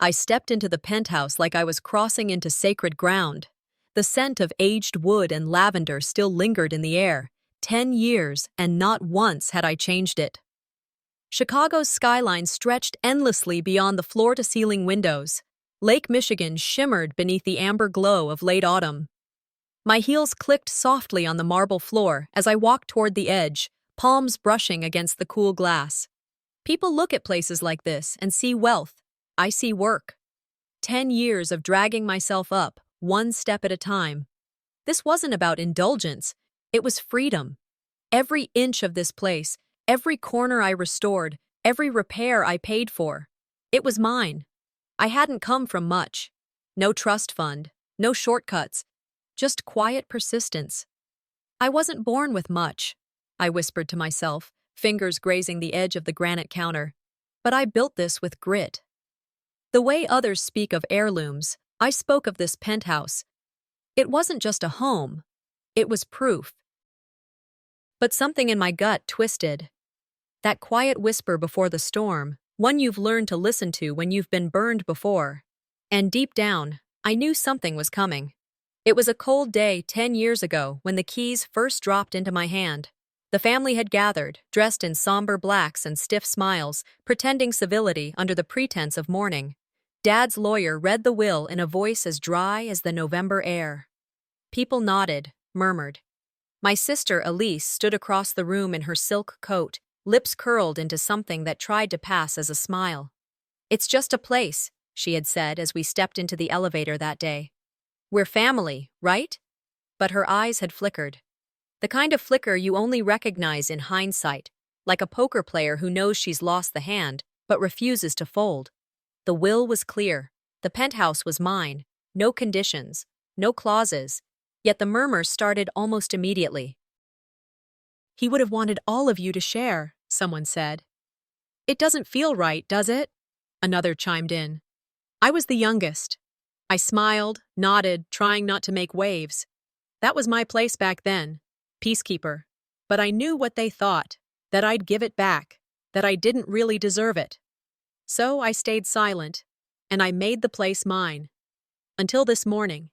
I stepped into the penthouse like I was crossing into sacred ground. The scent of aged wood and lavender still lingered in the air. 10 years, and not once had I changed it. Chicago's skyline stretched endlessly beyond the floor-to-ceiling windows. Lake Michigan shimmered beneath the amber glow of late autumn. My heels clicked softly on the marble floor as I walked toward the edge, palms brushing against the cool glass. People look at places like this and see wealth. I see work. 10 years of dragging myself up, one step at a time. This wasn't about indulgence. It was freedom. Every inch of this place, every corner I restored, every repair I paid for. It was mine. I hadn't come from much. No trust fund, no shortcuts, just quiet persistence. I wasn't born with much, I whispered to myself, fingers grazing the edge of the granite counter. But I built this with grit. The way others speak of heirlooms, I spoke of this penthouse. It wasn't just a home. It was proof. But something in my gut twisted. That quiet whisper before the storm, one you've learned to listen to when you've been burned before. And deep down, I knew something was coming. It was a cold day 10 years ago when the keys first dropped into my hand. The family had gathered, dressed in somber blacks and stiff smiles, pretending civility under the pretense of mourning. Dad's lawyer read the will in a voice as dry as the November air. People nodded, murmured. My sister Elise stood across the room in her silk coat, lips curled into something that tried to pass as a smile. "It's just a place," she had said as we stepped into the elevator that day. "We're family, right?" But her eyes had flickered. The kind of flicker you only recognize in hindsight, like a poker player who knows she's lost the hand, but refuses to fold. The will was clear. The penthouse was mine. No conditions, no clauses. Yet the murmurs started almost immediately. "He would have wanted all of you to share," someone said. "It doesn't feel right, does it?" Another chimed in. I was the youngest. I smiled, nodded, trying not to make waves. That was my place back then, peacekeeper. But I knew what they thought, that I'd give it back, that I didn't really deserve it. So I stayed silent, and I made the place mine. Until this morning.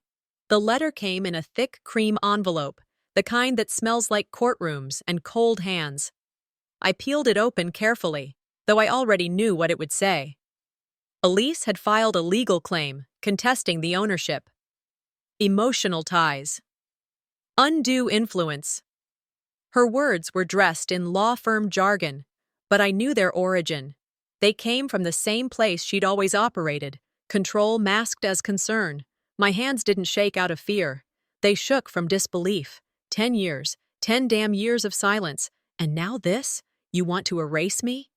The letter came in a thick cream envelope, the kind that smells like courtrooms and cold hands. I peeled it open carefully, though I already knew what it would say. Elise had filed a legal claim, contesting the ownership. Emotional ties. Undue influence. Her words were dressed in law firm jargon, but I knew their origin. They came from the same place she'd always operated, control masked as concern. My hands didn't shake out of fear. They shook from disbelief. 10 years, 10 damn years of silence. And now this? You want to erase me?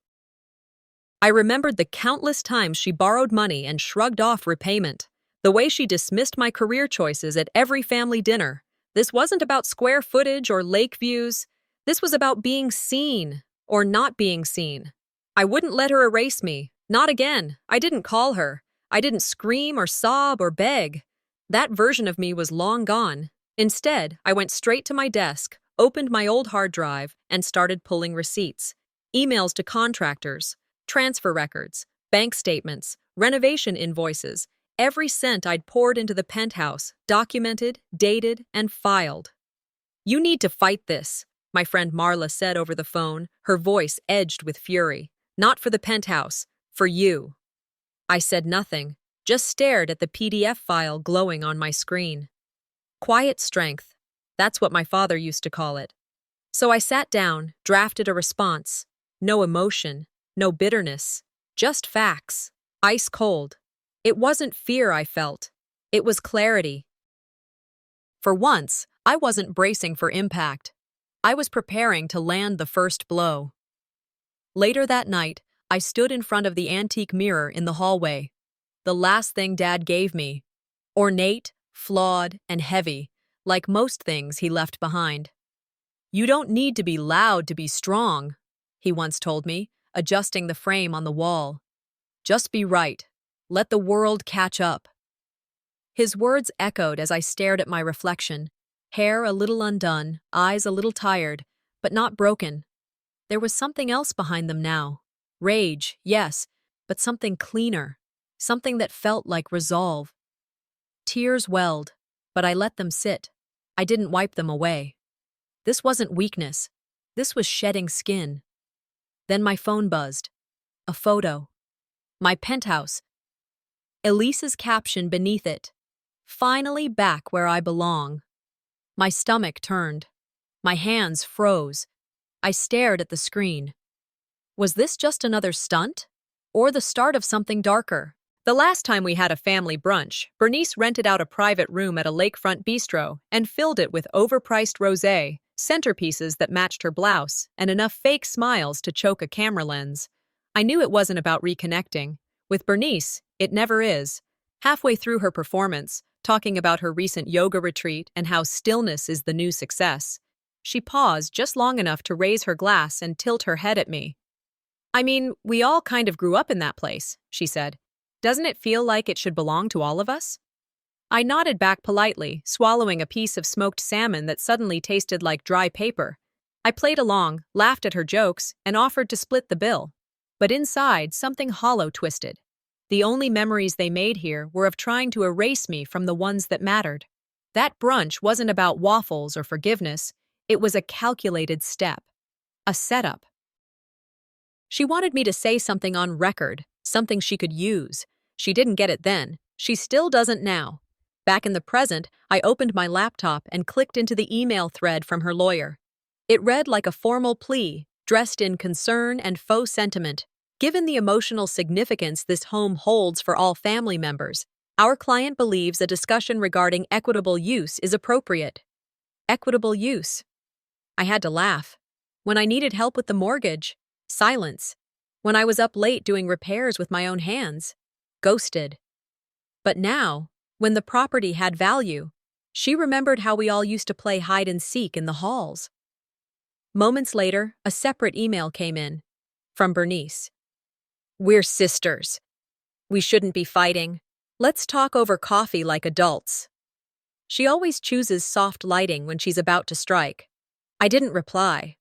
I remembered the countless times she borrowed money and shrugged off repayment. The way she dismissed my career choices at every family dinner. This wasn't about square footage or lake views. This was about being seen or not being seen. I wouldn't let her erase me. Not again. I didn't call her. I didn't scream or sob or beg. That version of me was long gone. Instead, I went straight to my desk, opened my old hard drive, and started pulling receipts. Emails to contractors, transfer records, bank statements, renovation invoices. Every cent I'd poured into the penthouse, documented, dated, and filed. "You need to fight this," my friend Marla said over the phone, her voice edged with fury. "Not for the penthouse, for you." I said nothing, just stared at the PDF file glowing on my screen. Quiet strength. That's what my father used to call it. So I sat down, drafted a response. No emotion, no bitterness, just facts. Ice cold. It wasn't fear I felt. It was clarity. For once, I wasn't bracing for impact. I was preparing to land the first blow. Later that night, I stood in front of the antique mirror in the hallway. The last thing Dad gave me. Ornate, flawed, and heavy, like most things he left behind. "You don't need to be loud to be strong," he once told me, adjusting the frame on the wall. "Just be right. Let the world catch up." His words echoed as I stared at my reflection. Hair a little undone, eyes a little tired, but not broken. There was something else behind them now. Rage, yes, but something cleaner. something that felt like resolve. Tears welled, but I let them sit. I didn't wipe them away. This wasn't weakness. This was shedding skin. Then my phone buzzed. A photo. My penthouse. Elise's caption beneath it. Finally back where I belong. My stomach turned. My hands froze. I stared at the screen. Was this just another stunt? Or the start of something darker? The last time we had a family brunch, Bernice rented out a private room at a lakefront bistro and filled it with overpriced rosé, centerpieces that matched her blouse, and enough fake smiles to choke a camera lens. I knew it wasn't about reconnecting. With Bernice, it never is. Halfway through her performance, talking about her recent yoga retreat and how stillness is the new success, she paused just long enough to raise her glass and tilt her head at me. "I mean, we all kind of grew up in that place," she said. "Doesn't it feel like it should belong to all of us?" I nodded back politely, swallowing a piece of smoked salmon that suddenly tasted like dry paper. I played along, laughed at her jokes, and offered to split the bill. But inside, something hollow twisted. The only memories they made here were of trying to erase me from the ones that mattered. That brunch wasn't about waffles or forgiveness. It was a calculated step. A setup. She wanted me to say something on record, something she could use. She didn't get it then. She still doesn't now. Back in the present, I opened my laptop and clicked into the email thread from her lawyer. It read like a formal plea, dressed in concern and faux sentiment. Given the emotional significance this home holds for all family members, our client believes a discussion regarding equitable use is appropriate. Equitable use. I had to laugh. When I needed help with the mortgage, silence. When I was up late doing repairs with my own hands, ghosted. But now, when the property had value, she remembered how we all used to play hide and seek in the halls. Moments later, a separate email came in. From Bernice. "We're sisters. We shouldn't be fighting. Let's talk over coffee like adults." She always chooses soft lighting when she's about to strike. I didn't reply.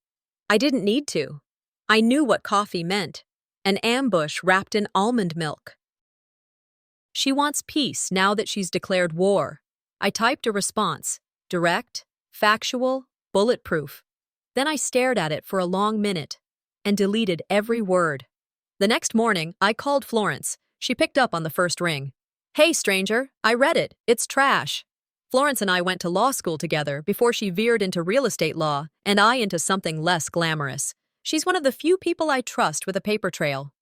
I didn't need to. I knew what coffee meant. An ambush wrapped in almond milk. She wants peace now that she's declared war. I typed a response. Direct, factual, bulletproof. Then I stared at it for a long minute and deleted every word. The next morning, I called Florence. She picked up on the first ring. "Hey, stranger, I read it. It's trash." Florence and I went to law school together before she veered into real estate law and I into something less glamorous. She's one of the few people I trust with a paper trail.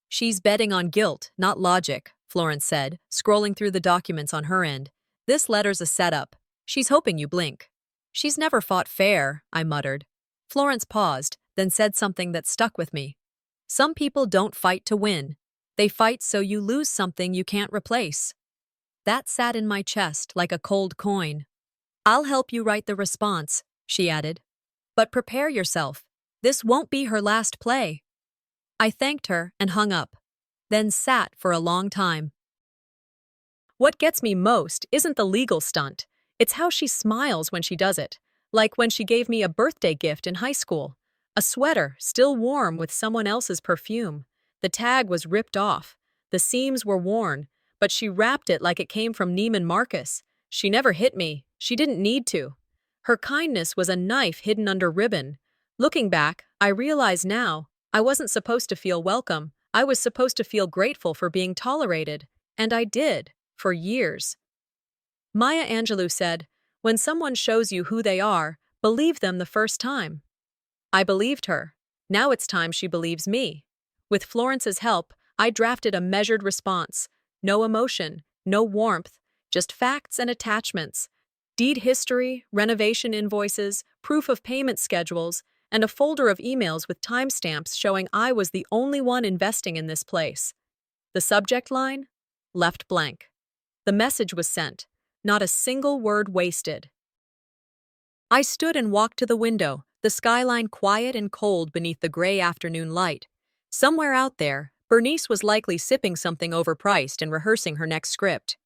"She's betting on guilt, not logic," Florence said, scrolling through the documents on her end. "This letter's a setup. She's hoping you blink." "She's never fought fair," I muttered. Florence paused, then said something that stuck with me. "Some people don't fight to win. They fight so you lose something you can't replace." That sat in my chest like a cold coin. "I'll help you write the response," she added. "But prepare yourself. This won't be her last play." I thanked her and hung up, then sat for a long time. What gets me most isn't the legal stunt. It's how she smiles when she does it, like when she gave me a birthday gift in high school. A sweater, still warm with someone else's perfume. The tag was ripped off. The seams were worn, but she wrapped it like it came from Neiman Marcus. She never hit me. She didn't need to. Her kindness was a knife hidden under ribbon. Looking back, I realize now, I wasn't supposed to feel welcome. I was supposed to feel grateful for being tolerated. And I did, for years. Maya Angelou said, "When someone shows you who they are, believe them the first time." I believed her. Now it's time she believes me. With Florence's help, I drafted a measured response. No emotion, no warmth, just facts and attachments. Deed history, renovation invoices, proof of payment schedules, and a folder of emails with timestamps showing I was the only one investing in this place. The subject line? Left blank. The message was sent. Not a single word wasted. I stood and walked to the window, the skyline quiet and cold beneath the gray afternoon light. Somewhere out there, Bernice was likely sipping something overpriced and rehearsing her next script.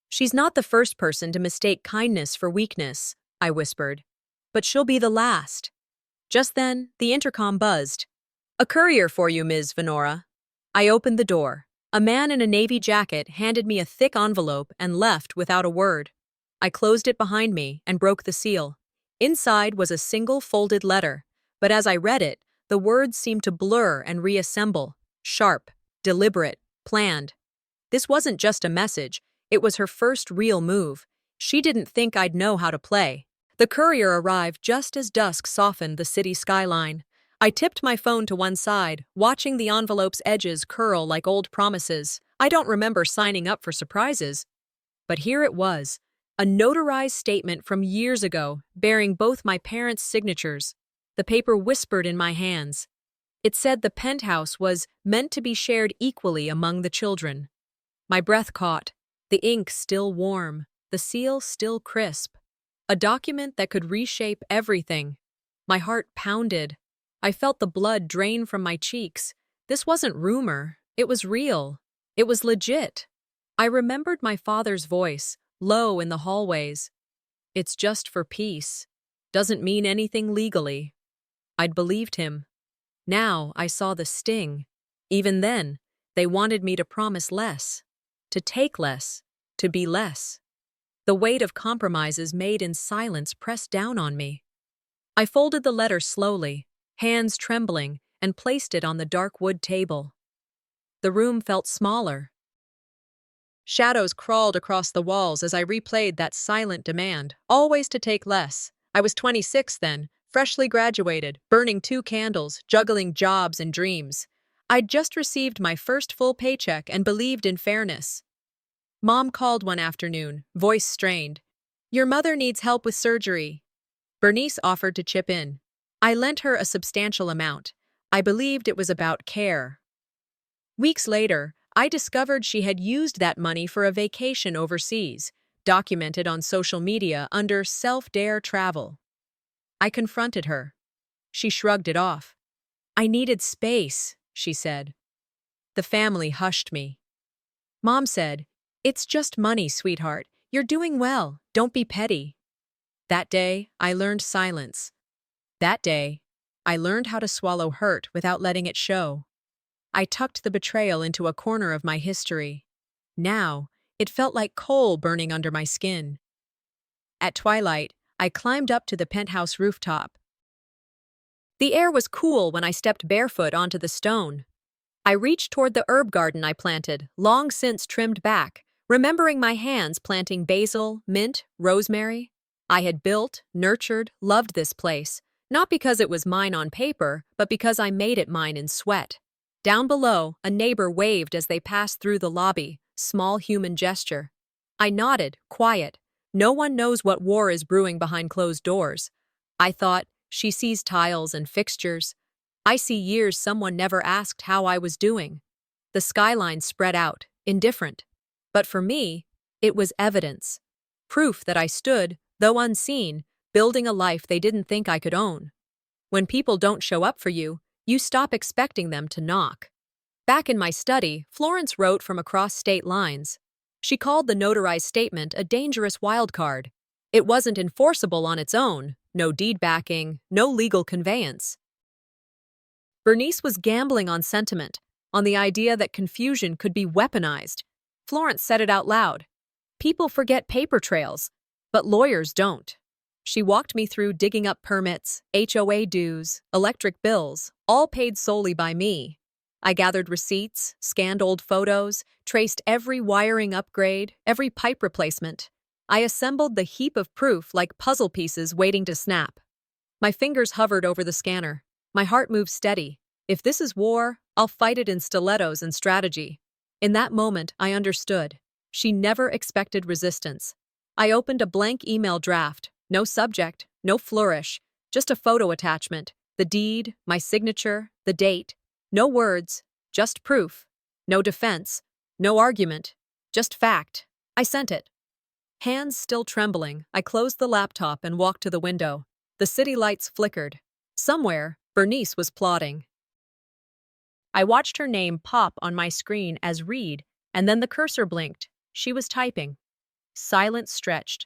"She's not the first person to mistake kindness for weakness," I whispered. "But she'll be the last." Just then, the intercom buzzed. "A courier for you, Ms. Venora." I opened the door. A man in a navy jacket handed me a thick envelope and left without a word. I closed it behind me and broke the seal. Inside was a single folded letter, but as I read it, the words seemed to blur and reassemble, sharp, deliberate, planned. This wasn't just a message, it was her first real move. She didn't think I'd know how to play. The courier arrived just as dusk softened the city skyline. I tipped my phone to one side, watching the envelope's edges curl like old promises. I don't remember signing up for surprises. But here it was, a notarized statement from years ago, bearing both my parents' signatures. The paper whispered in my hands. It said the penthouse was meant to be shared equally among the children. My breath caught, the ink still warm, the seal still crisp. A document that could reshape everything. My heart pounded. I felt the blood drain from my cheeks. This wasn't rumor. It was real. It was legit. I remembered my father's voice, low in the hallways. It's just for peace. Doesn't mean anything legally. I'd believed him. Now I saw the sting. Even then, they wanted me to promise less, to take less, to be less. The weight of compromises made in silence pressed down on me. I folded the letter slowly, hands trembling, and placed it on the dark wood table. The room felt smaller. Shadows crawled across the walls as I replayed that silent demand, always to take less. I was 26 then, freshly graduated, burning 2 candles, juggling jobs and dreams. I'd just received my first full paycheck and believed in fairness. Mom called one afternoon, voice strained. "Your mother needs help with surgery." Bernice offered to chip in. I lent her a substantial amount. I believed it was about care. Weeks later, I discovered she had used that money for a vacation overseas, documented on social media under self-dare travel. I confronted her. She shrugged it off. "I needed space," she said. The family hushed me. Mom said, "It's just money, sweetheart. You're doing well. Don't be petty." That day, I learned silence. That day, I learned how to swallow hurt without letting it show. I tucked the betrayal into a corner of my history. Now, it felt like coal burning under my skin. At twilight, I climbed up to the penthouse rooftop. The air was cool when I stepped barefoot onto the stone. I reached toward the herb garden I planted, long since trimmed back, remembering my hands planting basil, mint, rosemary. I had built, nurtured, loved this place, not because it was mine on paper, but because I made it mine in sweat. Down below, a neighbor waved as they passed through the lobby, small human gesture. I nodded, quiet. No one knows what war is brewing behind closed doors. I thought, she sees tiles and fixtures. I see years someone never asked how I was doing. The skyline spread out, indifferent. But for me, it was evidence. Proof that I stood, though unseen, building a life they didn't think I could own. When people don't show up for you, you stop expecting them to knock. Back in my study, Florence wrote from across state lines. She called the notarized statement a dangerous wild card. It wasn't enforceable on its own, no deed backing, no legal conveyance. Bernice was gambling on sentiment, on the idea that confusion could be weaponized. Florence said it out loud. People forget paper trails, but lawyers don't. She walked me through digging up permits, HOA dues, electric bills, all paid solely by me. I gathered receipts, scanned old photos, traced every wiring upgrade, every pipe replacement. I assembled the heap of proof like puzzle pieces waiting to snap. My fingers hovered over the scanner. My heart moved steady. If this is war, I'll fight it in stilettos and strategy. In that moment, I understood. She never expected resistance. I opened a blank email draft. No subject, no flourish, just a photo attachment, the deed, my signature, the date. No words, just proof. No defense, no argument, just fact. I sent it. Hands still trembling, I closed the laptop and walked to the window. The city lights flickered. Somewhere, Bernice was plotting. I watched her name pop on my screen as read, and then the cursor blinked. She was typing. Silence stretched.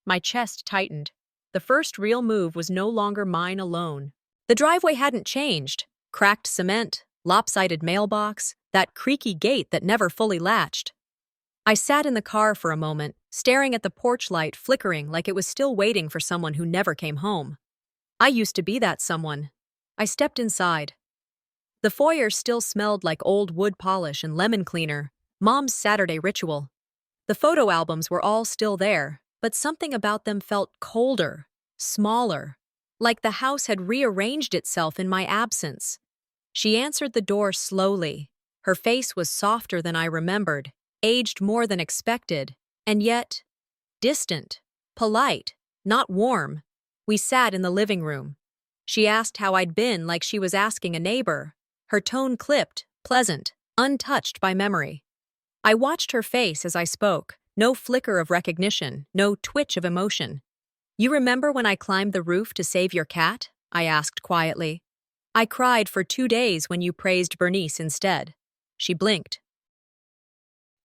My chest tightened. The first real move was no longer mine alone. The driveway hadn't changed. Cracked cement, lopsided mailbox, that creaky gate that never fully latched. I sat in the car for a moment, staring at the porch light flickering like it was still waiting for someone who never came home. I used to be that someone. I stepped inside. The foyer still smelled like old wood polish and lemon cleaner, Mom's Saturday ritual. The photo albums were all still there, but something about them felt colder, smaller, like the house had rearranged itself in my absence. She answered the door slowly. Her face was softer than I remembered, aged more than expected, and yet distant, polite, not warm. We sat in the living room. She asked how I'd been like she was asking a neighbor. Her tone clipped, pleasant, untouched by memory. I watched her face as I spoke, no flicker of recognition, no twitch of emotion. "You remember when I climbed the roof to save your cat?" I asked quietly. "I cried for 2 days when you praised Bernice instead." She blinked.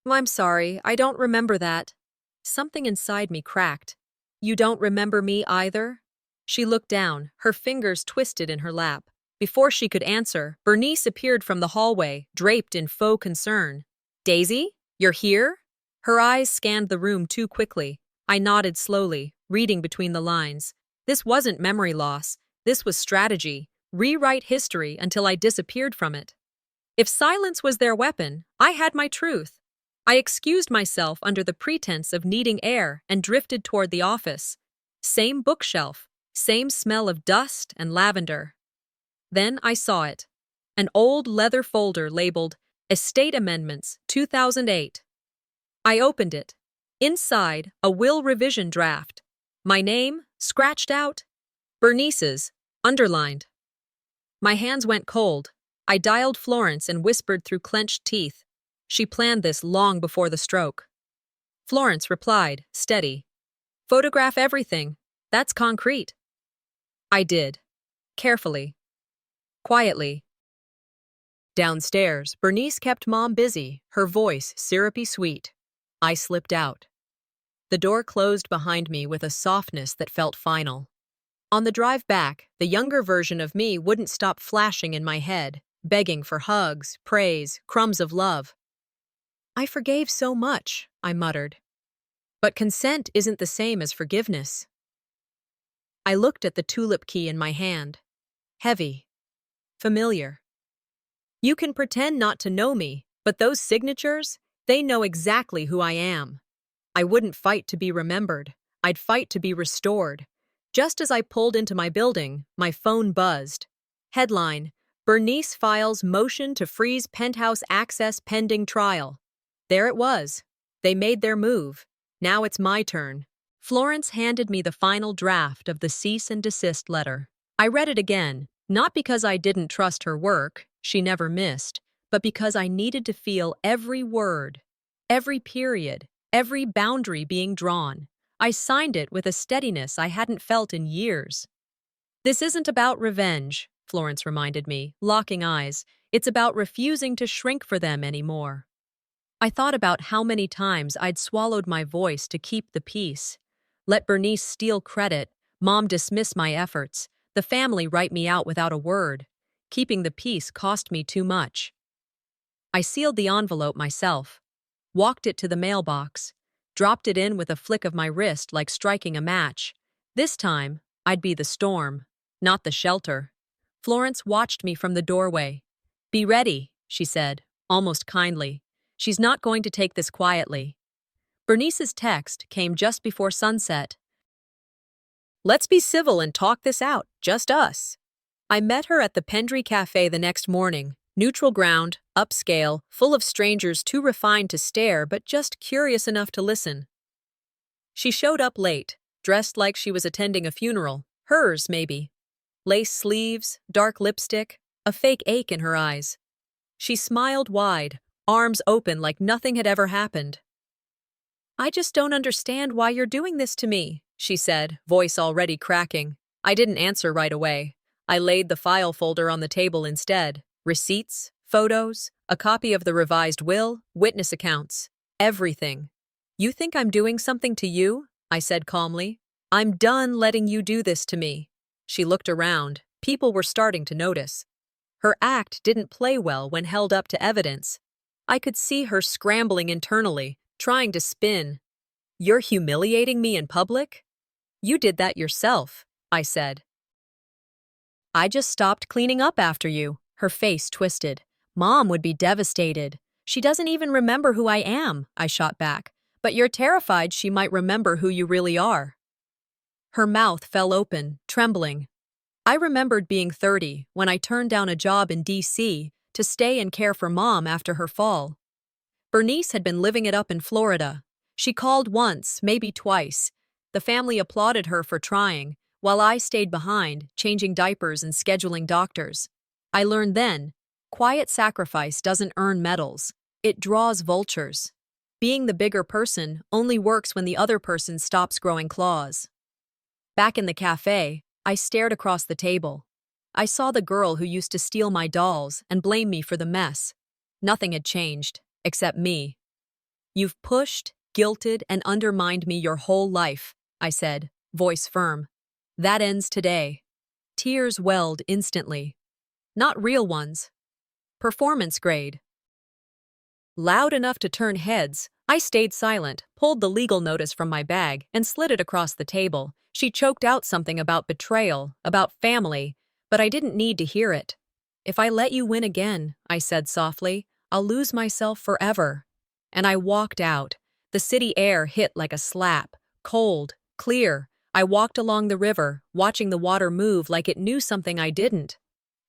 "I'm sorry, I don't remember that." Something inside me cracked. "You don't remember me either?" She looked down, her fingers twisted in her lap. Before she could answer, Bernice appeared from the hallway, draped in faux concern. "Daisy, you're here?" Her eyes scanned the room too quickly. I nodded slowly, reading between the lines. This wasn't memory loss. This was strategy. Rewrite history until I disappeared from it. If silence was their weapon, I had my truth. I excused myself under the pretense of needing air and drifted toward the office. Same bookshelf, same smell of dust and lavender. Then I saw it. An old leather folder labeled Estate Amendments 2008. I opened it. Inside, a will revision draft. My name, scratched out. Bernice's, underlined. My hands went cold. I dialed Florence and whispered through clenched teeth. She planned this long before the stroke. Florence replied, steady. "Photograph everything. That's concrete." I did. Carefully. Quietly. Downstairs, Bernice kept Mom busy, her voice syrupy sweet. I slipped out. The door closed behind me with a softness that felt final. On the drive back, the younger version of me wouldn't stop flashing in my head, begging for hugs, praise, crumbs of love. "I forgave so much," I muttered. But consent isn't the same as forgiveness. I looked at the tulip key in my hand. Heavy. Familiar. You can pretend not to know me, but those signatures, they know exactly who I am. I wouldn't fight to be remembered. I'd fight to be restored. Just as I pulled into my building, my phone buzzed. Headline: Bernice files motion to freeze Penthouse access pending trial. There it was. They made their move. Now it's my turn. Florence handed me the final draft of the cease and desist letter. I read it again, not because I didn't trust her work, she never missed, but because I needed to feel every word, every period, every boundary being drawn. I signed it with a steadiness I hadn't felt in years. "This isn't about revenge," Florence reminded me, locking eyes. "It's about refusing to shrink for them anymore." I thought about how many times I'd swallowed my voice to keep the peace. Let Bernice steal credit, Mom dismiss my efforts, the family write me out without a word. Keeping the peace cost me too much. I sealed the envelope myself, walked it to the mailbox, dropped it in with a flick of my wrist like striking a match. This time, I'd be the storm, not the shelter. Florence watched me from the doorway. "Be ready," she said, almost kindly. "She's not going to take this quietly." Bernice's text came just before sunset. "Let's be civil and talk this out, just us." I met her at the Pendry Cafe the next morning, neutral ground, upscale, full of strangers too refined to stare but just curious enough to listen. She showed up late, dressed like she was attending a funeral, hers maybe. Lace sleeves, dark lipstick, a fake ache in her eyes. She smiled wide, arms open like nothing had ever happened. "I just don't understand why you're doing this to me," she said, voice already cracking. I didn't answer right away. I laid the file folder on the table instead. Receipts, photos, a copy of the revised will, witness accounts, everything. "You think I'm doing something to you?" I said calmly. "I'm done letting you do this to me." She looked around. People were starting to notice. Her act didn't play well when held up to evidence. I could see her scrambling internally, trying to spin. "You're humiliating me in public?" "You did that yourself," I said. "I just stopped cleaning up after you." Her face twisted. "Mom would be devastated. She doesn't even remember who I am," I shot back. "But you're terrified she might remember who you really are." Her mouth fell open, trembling. I remembered being 30 when I turned down a job in D.C. to stay and care for Mom after her fall. Bernice had been living it up in Florida. She called once, maybe twice. The family applauded her for trying, while I stayed behind, changing diapers and scheduling doctors. I learned then, quiet sacrifice doesn't earn medals. It draws vultures. Being the bigger person only works when the other person stops growing claws. Back in the cafe, I stared across the table. I saw the girl who used to steal my dolls and blame me for the mess. Nothing had changed, except me. "You've pushed, guilted, and undermined me your whole life," I said, voice firm. "That ends today." Tears welled instantly. Not real ones. Performance grade. Loud enough to turn heads, I stayed silent, pulled the legal notice from my bag, and slid it across the table. She choked out something about betrayal, about family, but I didn't need to hear it. "If I let you win again," I said softly, "I'll lose myself forever." And I walked out. The city air hit like a slap, cold, clear. I walked along the river, watching the water move like it knew something I didn't.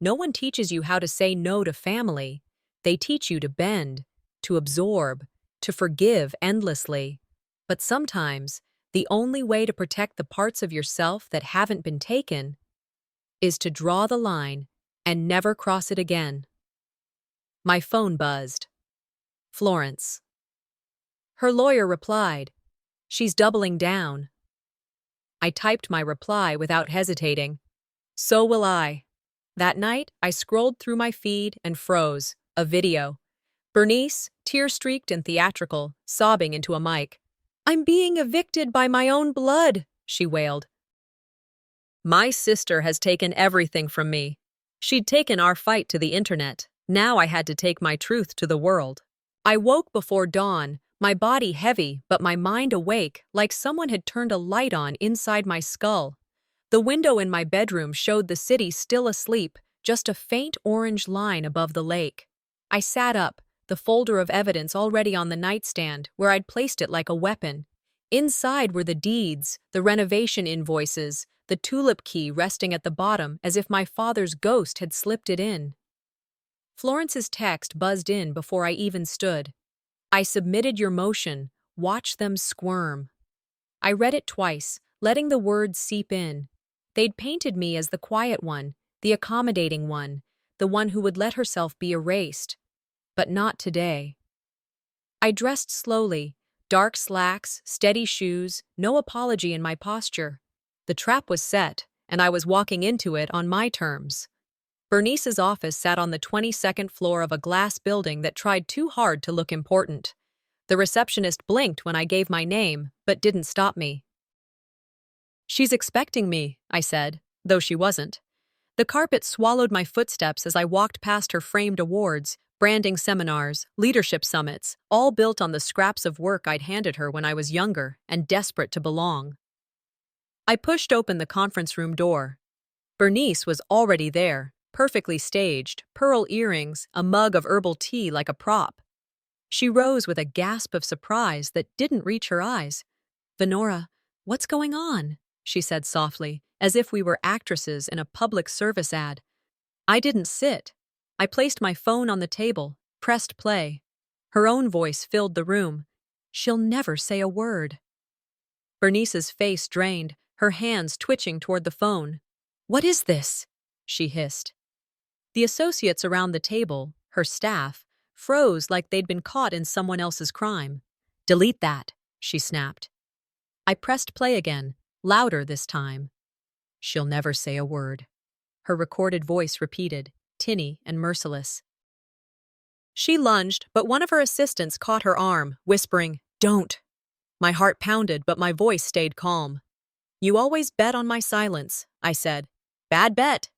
No one teaches you how to say no to family. They teach you to bend, to absorb, to forgive endlessly. But sometimes, the only way to protect the parts of yourself that haven't been taken is to draw the line and never cross it again. My phone buzzed. Florence. Her lawyer replied, "She's doubling down." I typed my reply without hesitating. "So will I." That night, I scrolled through my feed and froze. A video. Bernice, tear-streaked and theatrical, sobbing into a mic. "I'm being evicted by my own blood," she wailed. "My sister has taken everything from me. She'd taken our fight to the internet. Now I had to take my truth to the world." I woke before dawn, my body heavy but my mind awake, like someone had turned a light on inside my skull. The window in my bedroom showed the city still asleep, just a faint orange line above the lake. I sat up, the folder of evidence already on the nightstand, where I'd placed it like a weapon. Inside were the deeds, the renovation invoices, the tulip key resting at the bottom as if my father's ghost had slipped it in. Florence's text buzzed in before I even stood. "I submitted your motion. Watch them squirm." I read it twice, letting the words seep in. They'd painted me as the quiet one, the accommodating one, the one who would let herself be erased. But not today. I dressed slowly, dark slacks, steady shoes, no apology in my posture. The trap was set, and I was walking into it on my terms. Bernice's office sat on the 22nd floor of a glass building that tried too hard to look important. The receptionist blinked when I gave my name, but didn't stop me. "She's expecting me," I said, though she wasn't. The carpet swallowed my footsteps as I walked past her framed awards, branding seminars, leadership summits, all built on the scraps of work I'd handed her when I was younger and desperate to belong. I pushed open the conference room door. Bernice was already there, perfectly staged, pearl earrings, a mug of herbal tea like a prop. She rose with a gasp of surprise that didn't reach her eyes. "Venora, what's going on?" she said softly, as if we were actresses in a public service ad. I didn't sit. I placed my phone on the table, pressed play. Her own voice filled the room. "She'll never say a word." Bernice's face drained, her hands twitching toward the phone. "What is this?" she hissed. The associates around the table, her staff, froze like they'd been caught in someone else's crime. "Delete that," she snapped. I pressed play again, louder this time. "She'll never say a word," her recorded voice repeated, tinny and merciless. She lunged, but one of her assistants caught her arm, whispering, "Don't." My heart pounded, but my voice stayed calm. "You always bet on my silence," I said. "Bad bet."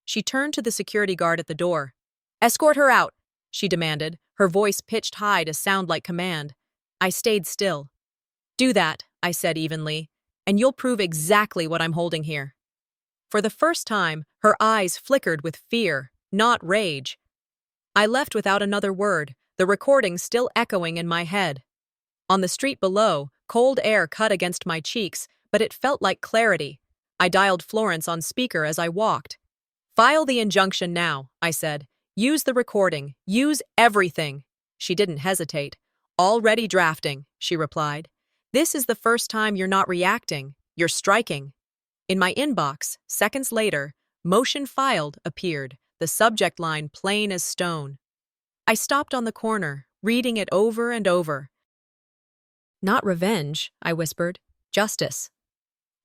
She turned to the security guard at the door. "Escort her out," she demanded, her voice pitched high to sound like command. I stayed still. "Do that," I said evenly, "and you'll prove exactly what I'm holding here." For the first time, her eyes flickered with fear, not rage. I left without another word, the recording still echoing in my head. On the street below, cold air cut against my cheeks, but it felt like clarity. I dialed Florence on speaker as I walked. "File the injunction now," I said. "Use the recording. Use everything." She didn't hesitate. "Already drafting," she replied. "This is the first time you're not reacting. You're striking." In my inbox, seconds later, "Motion filed" appeared, the subject line plain as stone. I stopped on the corner, reading it over and over. "Not revenge," I whispered. "Justice."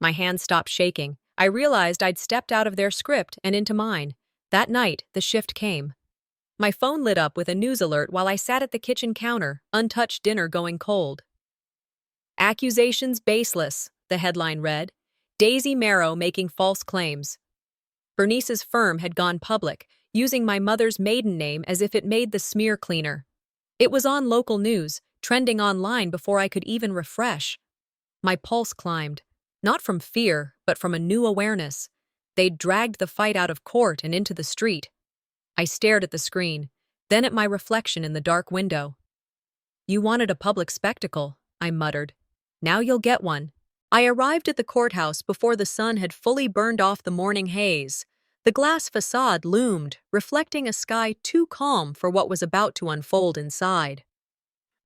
My hands stopped shaking. I realized I'd stepped out of their script and into mine. That night, the shift came. My phone lit up with a news alert while I sat at the kitchen counter, untouched dinner going cold. "Accusations baseless," the headline read. "Daisy Marrow making false claims." Bernice's firm had gone public, using my mother's maiden name as if it made the smear cleaner. It was on local news, trending online before I could even refresh. My pulse climbed, not from fear, but from a new awareness. They'd dragged the fight out of court and into the street. I stared at the screen, then at my reflection in the dark window. "You wanted a public spectacle," I muttered. "Now you'll get one." I arrived at the courthouse before the sun had fully burned off the morning haze. The glass facade loomed, reflecting a sky too calm for what was about to unfold inside.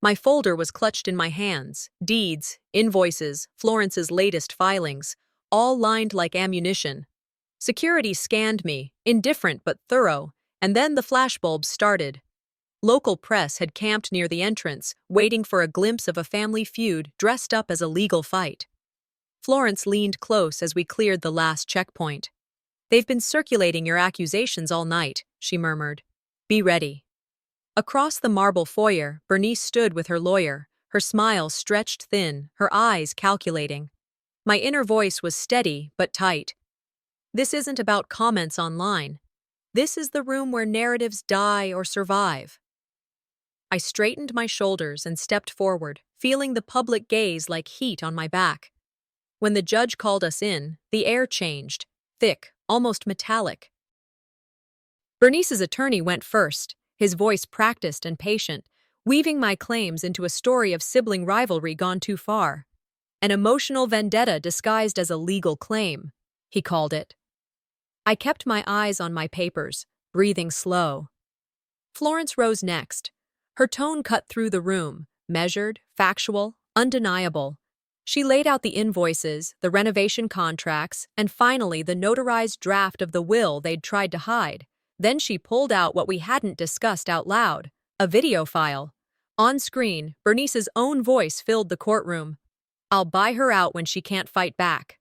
My folder was clutched in my hands, deeds, invoices, Florence's latest filings, all lined like ammunition. Security scanned me, indifferent but thorough, and then the flashbulbs started. Local press had camped near the entrance, waiting for a glimpse of a family feud dressed up as a legal fight. Florence leaned close as we cleared the last checkpoint. "They've been circulating your accusations all night," she murmured. "Be ready." Across the marble foyer, Bernice stood with her lawyer, her smile stretched thin, her eyes calculating. My inner voice was steady but tight. "This isn't about comments online. This is the room where narratives die or survive." I straightened my shoulders and stepped forward, feeling the public gaze like heat on my back. When the judge called us in, the air changed, thick, almost metallic. Bernice's attorney went first, his voice practiced and patient, weaving my claims into a story of sibling rivalry gone too far. An emotional vendetta disguised as a legal claim, he called it. I kept my eyes on my papers, breathing slow. Florence rose next. Her tone cut through the room, measured, factual, undeniable. She laid out the invoices, the renovation contracts, and finally the notarized draft of the will they'd tried to hide. Then she pulled out what we hadn't discussed out loud, a video file. On screen, Bernice's own voice filled the courtroom. "I'll buy her out when she can't fight back."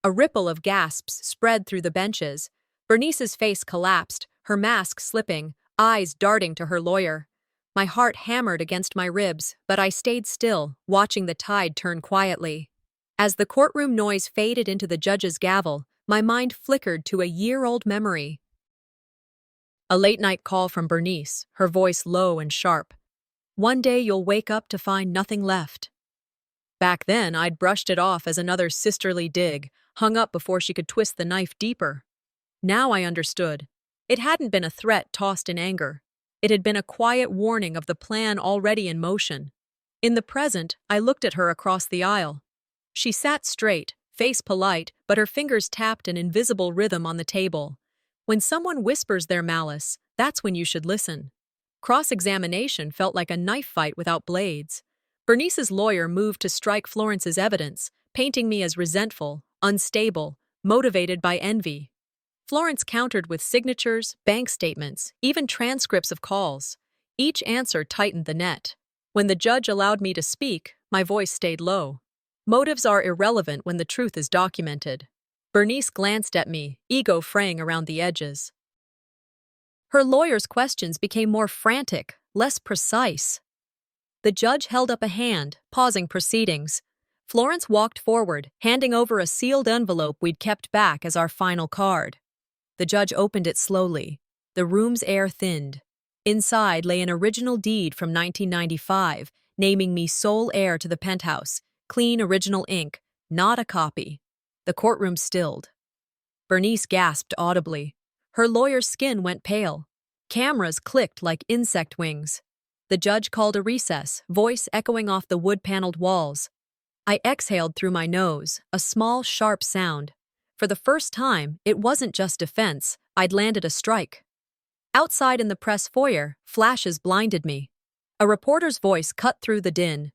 A ripple of gasps spread through the benches. Bernice's face collapsed, her mask slipping, eyes darting to her lawyer. My heart hammered against my ribs, but I stayed still, watching the tide turn quietly. As the courtroom noise faded into the judge's gavel, my mind flickered to a year-old memory. A late-night call from Bernice, her voice low and sharp. "One day you'll wake up to find nothing left." Back then, I'd brushed it off as another sisterly dig, hung up before she could twist the knife deeper. Now I understood. It hadn't been a threat tossed in anger. It had been a quiet warning of the plan already in motion. In the present, I looked at her across the aisle. She sat straight, face polite, but her fingers tapped an invisible rhythm on the table. When someone whispers their malice, that's when you should listen. Cross-examination felt like a knife fight without blades. Bernice's lawyer moved to strike Florence's evidence, painting me as resentful, unstable, motivated by envy. Florence countered with signatures, bank statements, even transcripts of calls. Each answer tightened the net. When the judge allowed me to speak, my voice stayed low. Motives are irrelevant when the truth is documented. Bernice glanced at me, ego fraying around the edges. Her lawyer's questions became more frantic, less precise. The judge held up a hand, pausing proceedings. Florence walked forward, handing over a sealed envelope we'd kept back as our final card. The judge opened it slowly. The room's air thinned. Inside lay an original deed from 1995, naming me sole heir to the penthouse. Clean original ink, not a copy. The courtroom stilled. Bernice gasped audibly. Her lawyer's skin went pale. Cameras clicked like insect wings. The judge called a recess, voice echoing off the wood-paneled walls. I exhaled through my nose, a small, sharp sound. For the first time, it wasn't just defense, I'd landed a strike. Outside in the press foyer, flashes blinded me. A reporter's voice cut through the din.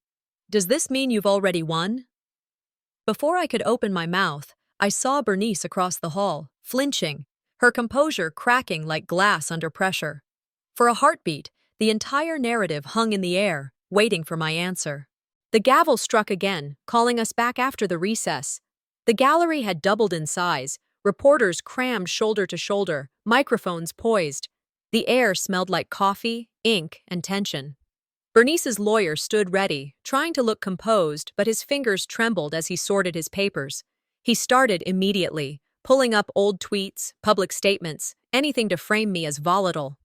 "Does this mean you've already won?" Before I could open my mouth, I saw Bernice across the hall, flinching, her composure cracking like glass under pressure. For a heartbeat, the entire narrative hung in the air, waiting for my answer. The gavel struck again, calling us back after the recess. The gallery had doubled in size, reporters crammed shoulder to shoulder, microphones poised. The air smelled like coffee, ink, and tension. Bernice's lawyer stood ready, trying to look composed, but his fingers trembled as he sorted his papers. He started immediately, pulling up old tweets, public statements, anything to frame me as volatile.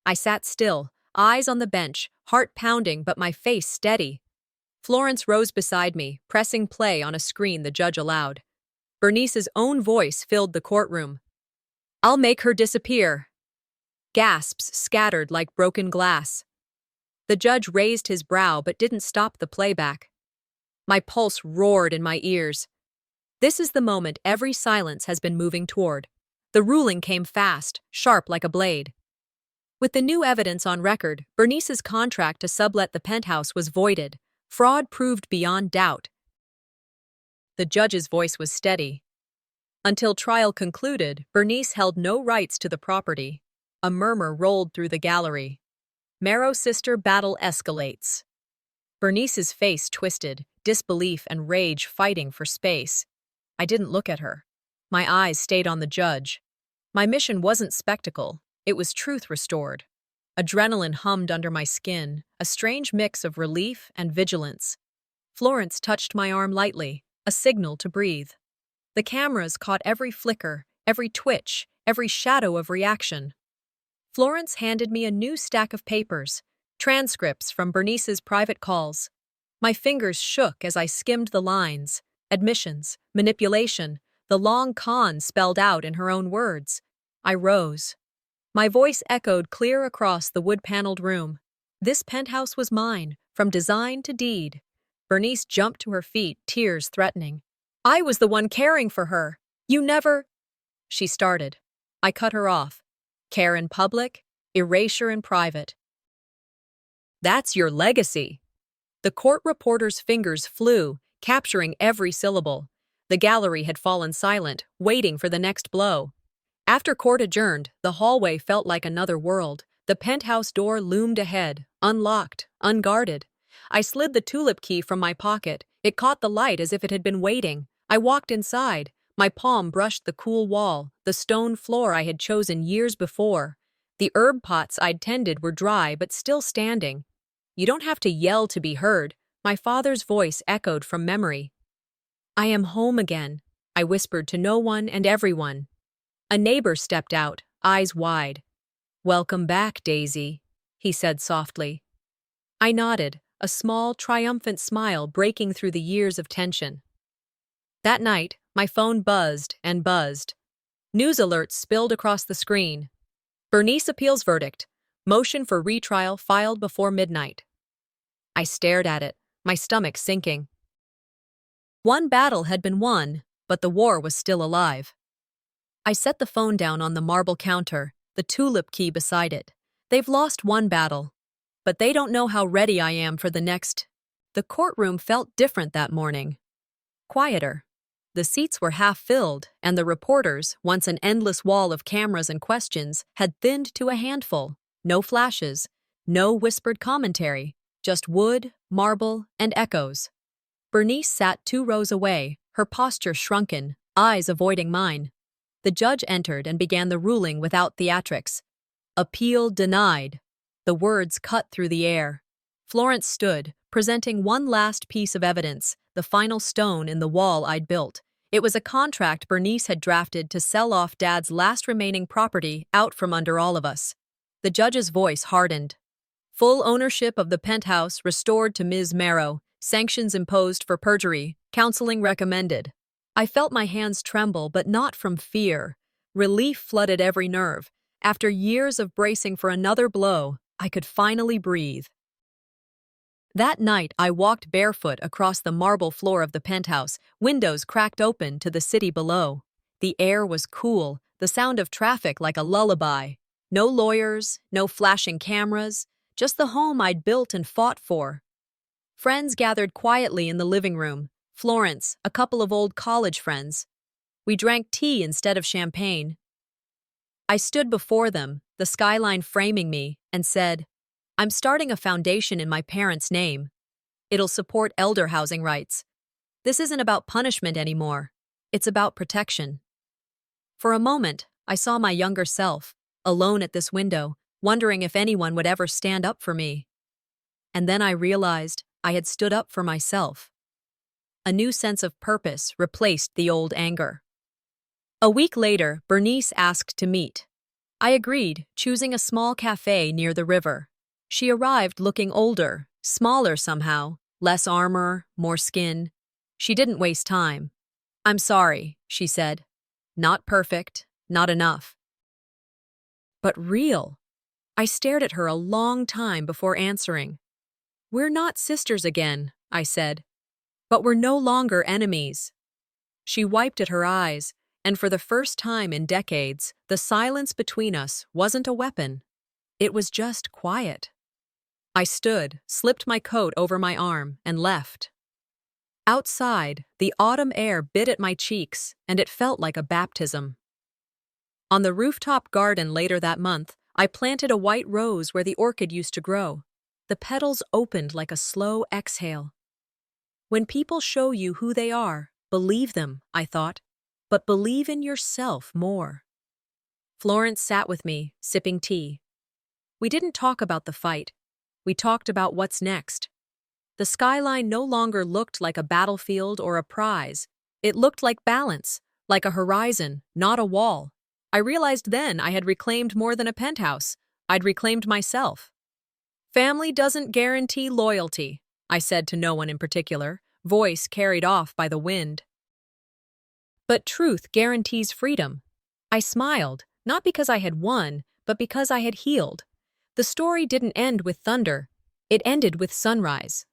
I sat still, eyes on the bench, heart pounding but my face steady. Florence rose beside me, pressing play on a screen the judge allowed. Bernice's own voice filled the courtroom. "I'll make her disappear." Gasps scattered like broken glass. The judge raised his brow but didn't stop the playback. My pulse roared in my ears. This is the moment every silence has been moving toward. The ruling came fast, sharp like a blade. With the new evidence on record, Bernice's contract to sublet the penthouse was voided. Fraud proved beyond doubt. The judge's voice was steady. Until trial concluded, Bernice held no rights to the property. A murmur rolled through the gallery. Marrow-sister battle escalates. Bernice's face twisted, disbelief and rage fighting for space. I didn't look at her. My eyes stayed on the judge. My mission wasn't spectacle, it was truth restored. Adrenaline hummed under my skin, a strange mix of relief and vigilance. Florence touched my arm lightly, a signal to breathe. The cameras caught every flicker, every twitch, every shadow of reaction. Florence handed me a new stack of papers, transcripts from Bernice's private calls. My fingers shook as I skimmed the lines, admissions, manipulation, the long con spelled out in her own words. I rose. My voice echoed clear across the wood-paneled room. This penthouse was mine, from design to deed. Bernice jumped to her feet, tears threatening. "I was the one caring for her. You never—" She started. I cut her off. Care in public, erasure in private. "That's your legacy." The court reporter's fingers flew, capturing every syllable. The gallery had fallen silent, waiting for the next blow. After court adjourned, the hallway felt like another world. The penthouse door loomed ahead, unlocked, unguarded. I slid the tulip key from my pocket. It caught the light as if it had been waiting. I walked inside. My palm brushed the cool wall, the stone floor I had chosen years before. The herb pots I'd tended were dry but still standing. "You don't have to yell to be heard," my father's voice echoed from memory. "I am home again," I whispered to no one and everyone. A neighbor stepped out, eyes wide. "Welcome back, Daisy," he said softly. I nodded, a small, triumphant smile breaking through the years of tension. That night, my phone buzzed and buzzed. News alerts spilled across the screen. Bernice appeals verdict. Motion for retrial filed before midnight. I stared at it, my stomach sinking. One battle had been won, but the war was still alive. I set the phone down on the marble counter, the tulip key beside it. They've lost one battle, but they don't know how ready I am for the next. The courtroom felt different that morning. Quieter. The seats were half filled, and the reporters, once an endless wall of cameras and questions, had thinned to a handful. No flashes, no whispered commentary, just wood, marble, and echoes. Bernice sat 2 rows away, her posture shrunken, eyes avoiding mine. The judge entered and began the ruling without theatrics. "Appeal denied." The words cut through the air. Florence stood, presenting one last piece of evidence, the final stone in the wall I'd built. It was a contract Bernice had drafted to sell off Dad's last remaining property out from under all of us. The judge's voice hardened. Full ownership of the penthouse restored to Ms. Marrow, sanctions imposed for perjury, counseling recommended. I felt my hands tremble, but not from fear. Relief flooded every nerve. After years of bracing for another blow, I could finally breathe. That night, I walked barefoot across the marble floor of the penthouse, windows cracked open to the city below. The air was cool, the sound of traffic like a lullaby. No lawyers, no flashing cameras, just the home I'd built and fought for. Friends gathered quietly in the living room. Florence, a couple of old college friends. We drank tea instead of champagne. I stood before them, the skyline framing me, and said, "I'm starting a foundation in my parents' name. It'll support elder housing rights. This isn't about punishment anymore. It's about protection." For a moment, I saw my younger self, alone at this window, wondering if anyone would ever stand up for me. And then I realized I had stood up for myself. A new sense of purpose replaced the old anger. A week later, Bernice asked to meet. I agreed, choosing a small cafe near the river. She arrived looking older, smaller somehow, less armor, more skin. She didn't waste time. "I'm sorry," she said. "Not perfect, not enough." But real. I stared at her a long time before answering. "We're not sisters again," I said. "But we're no longer enemies." She wiped at her eyes, and for the first time in decades, the silence between us wasn't a weapon. It was just quiet. I stood, slipped my coat over my arm, and left. Outside, the autumn air bit at my cheeks, and it felt like a baptism. On the rooftop garden later that month, I planted a white rose where the orchid used to grow. The petals opened like a slow exhale. When people show you who they are, believe them, I thought, but believe in yourself more. Florence sat with me, sipping tea. We didn't talk about the fight. We talked about what's next. The skyline no longer looked like a battlefield or a prize. It looked like balance, like a horizon, not a wall. I realized then I had reclaimed more than a penthouse. I'd reclaimed myself. "Family doesn't guarantee loyalty," I said to no one in particular, voice carried off by the wind. "But truth guarantees freedom." I smiled, not because I had won, but because I had healed. The story didn't end with thunder. It ended with sunrise.